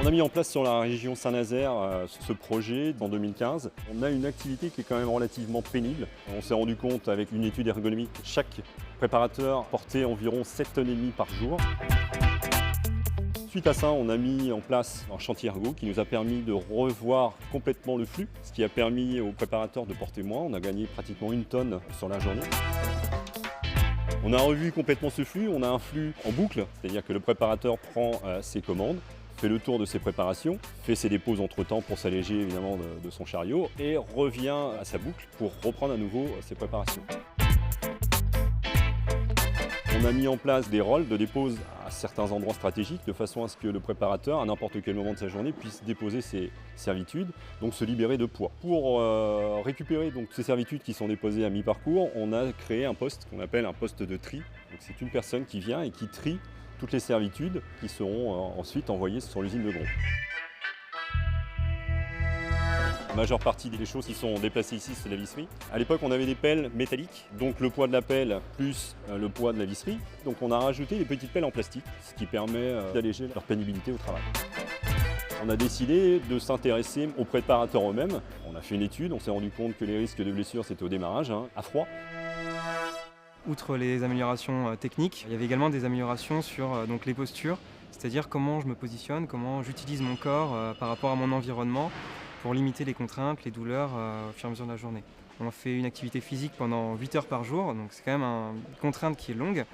On a mis en place sur la région Saint-Nazaire ce projet en 2015. On a une activité qui est quand même relativement pénible. On s'est rendu compte avec une étude ergonomique, chaque préparateur portait environ 7,5 tonnes par jour. Suite à ça, on a mis en place un chantier ergo qui nous a permis de revoir complètement le flux, ce qui a permis aux préparateurs de porter moins. On a gagné pratiquement 1 tonne sur la journée. On a revu complètement ce flux, on a un flux en boucle, c'est-à-dire que le préparateur prend ses commandes, fait le tour de ses préparations, fait ses dépôts entre-temps pour s'alléger évidemment de son chariot et revient à sa boucle pour reprendre à nouveau ses préparations. On a mis en place des rôles de dépose à certains endroits stratégiques de façon à ce que le préparateur, à n'importe quel moment de sa journée, puisse déposer ses servitudes, donc se libérer de poids. Pour récupérer donc, ces servitudes qui sont déposées à mi-parcours, on a créé un poste qu'on appelle un poste de tri. C'est une personne qui vient et qui trie toutes les servitudes qui seront ensuite envoyées sur l'usine de Gros. La majeure partie des choses qui sont déplacées ici, c'est la visserie. À l'époque, on avait des pelles métalliques, donc le poids de la pelle plus le poids de la visserie. Donc on a rajouté des petites pelles en plastique, ce qui permet d'alléger leur pénibilité au travail. On a décidé de s'intéresser aux préparateurs eux-mêmes. On a fait une étude, on s'est rendu compte que les risques de blessures, c'était au démarrage, à froid. Outre les améliorations techniques, il y avait également des améliorations sur donc les postures, c'est-à-dire comment je me positionne, comment j'utilise mon corps par rapport à mon environnement pour limiter les contraintes, les douleurs au fur et à mesure de la journée. On fait une activité physique pendant 8 heures par jour, donc c'est quand même une contrainte qui est longue.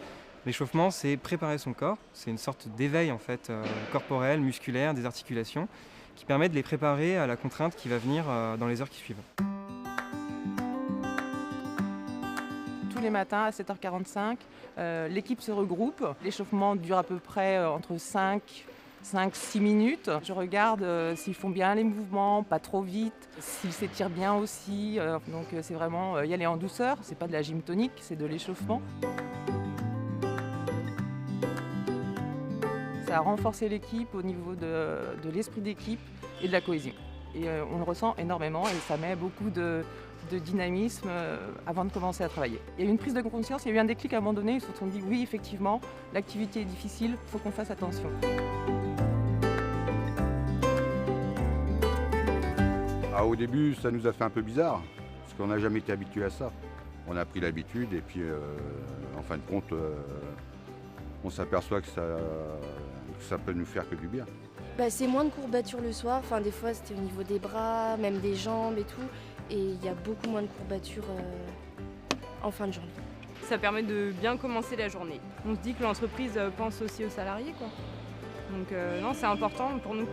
L'échauffement, c'est préparer son corps, c'est une sorte d'éveil en fait, corporel, musculaire, des articulations, qui permet de les préparer à la contrainte qui va venir dans les heures qui suivent. Tous les matins à 7h45, l'équipe se regroupe. L'échauffement dure à peu près entre 5-6 minutes. Je regarde s'ils font bien les mouvements, pas trop vite, s'ils s'étirent bien aussi. Donc c'est vraiment y aller en douceur, c'est pas de la gym tonique, c'est de l'échauffement. Ça a renforcé l'équipe au niveau de l'esprit d'équipe et de la cohésion. Et on le ressent énormément et ça met beaucoup de dynamisme avant de commencer à travailler. Il y a eu une prise de conscience, il y a eu un déclic à un moment donné, ils se sont dit oui effectivement, l'activité est difficile, il faut qu'on fasse attention. Au début, ça nous a fait un peu bizarre, parce qu'on n'a jamais été habitué à ça. On a pris l'habitude et puis en fin de compte, on s'aperçoit que ça peut nous faire que du bien. C'est moins de courbatures le soir, enfin, des fois c'était au niveau des bras, même des jambes et tout, et il y a beaucoup moins de courbatures en fin de journée. Ça permet de bien commencer la journée. On se dit que l'entreprise pense aussi aux salariés, quoi. Donc non, c'est important pour nous.